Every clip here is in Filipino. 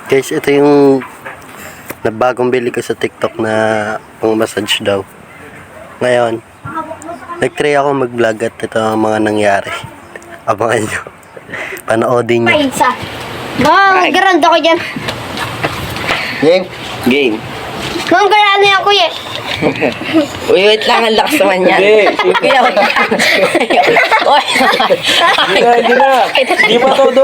Guys, ito yung nabagong bili ko sa TikTok na pang massage daw. Ngayon, nag-try ako mag-vlog at ito ang mga nangyari. Abangan nyo. Panoodin nyo. Paisa. Garant ako dyan. Game. Game. Mga garant yan, kuya. Uy, wait lang. Ang lakas naman yan. Kuya, wait lang. Uy. Hindi na. Di pa todo.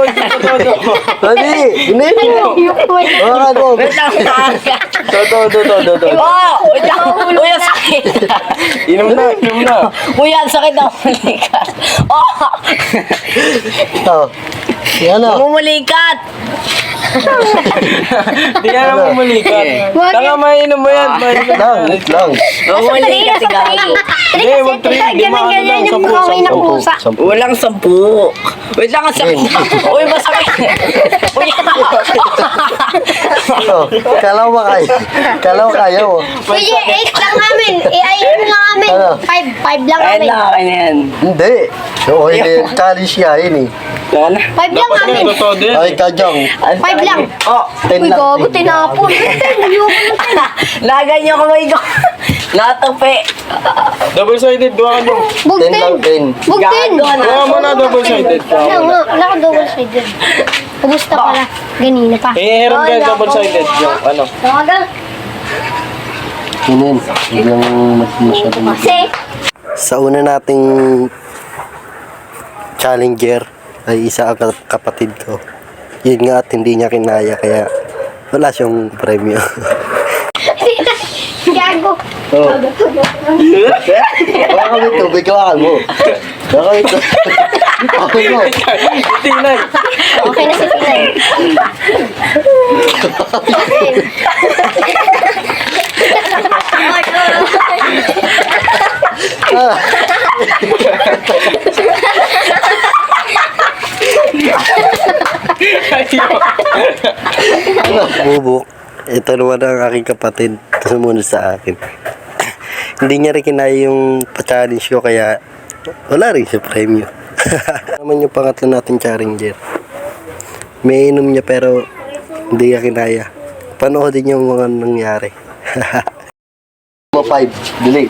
Dali! Hindi mo! Bakit mo? Wait lang. Todo. Oh! Wait lang. Uy, ang sakit. Inom na. Uy, ang sakit ang mulikat. Oh! Ito. Yan o. Mumulikat. Di ka na mumulikat. Tanga, mainom mo yan. Wait lang. Mumulikat si Gago. Hindi, wag trip. Di Ganyan yung mga na pusa. Walang 10. Wait lang, ang sakit. Uy, masakit. Uy, Kalaw ba kayo? Kalaw kayo. Kuya, 8 lang namin. Ayun lang namin. Ano? 5 lang ayun namin. lang, akin na yan. Hindi. So, hindi. Challenge siya yun eh. Yan. 5 lang namin. Totoo din. Ay, kajang. 5 lang. Oh, 10 Uy, lang. gago, tinapon. lagay niyo kamay ko. Natupi. Double-sided. Duwa ka dong. 10 lang, 10. Bugtin. Duwa mo na double-sided. Wala nga, wala ka double sided. Kumusta pala? Ganina pa. Hihiram ka double-sided. Yung ano. Tawagan. Kinin. Hindi lang masyadong. Kasi, Sa una nating challenger ay isa ang kapatid ko. Yun nga at hindi niya kinaya kaya wala siyang premyo. gago. Oh. Wala kami tubig, kawakan mo. Wala kami tubig. Okay mo. Tinay. Okay na si Tinay. Bubuk. Ito naman ang aking kapatid. Sumunod sa akin. Hindi niya rin kinaya yung pa-challenge ko kaya wala rin siya premyo. Naman yung pangatlo natin challenger. May inom niya pero hindi niya kinaya. Panoodin yung mga nangyari. 5. Dili.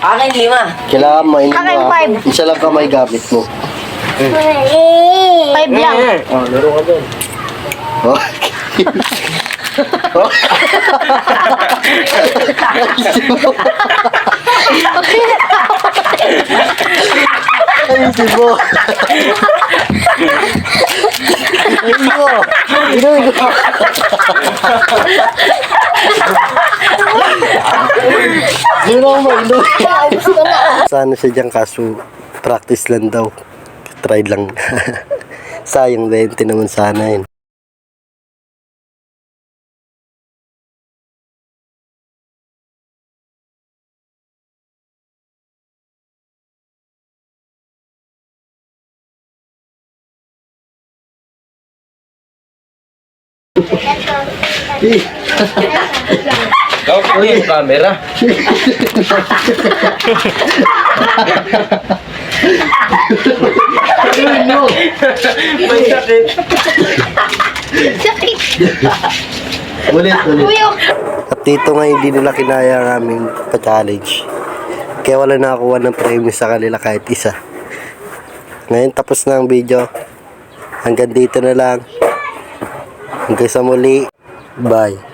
Akin 5. Kailangan mainom Akin, mo. 5. Isa lang kamay gamit mo. 5 lang. Oh, laro ka dun. Oh. Oh. Ayusin mo. Ayusin mo. Ayusin mo. Yun ako mainom. Sana siya dyan kaso practice lang daw. Try lang. Sayang 20 naman sana yun. Okay, yung camera. May sakit. Sakit. Ulit. Kuya. At dito nga hindi nila kinaya ang aming pa-challenge. Kaya wala nakakuha ng premyo sa kanila kahit isa. Ngayon tapos na ang video. Hanggang dito na lang. Hanggang sa muli. Bye.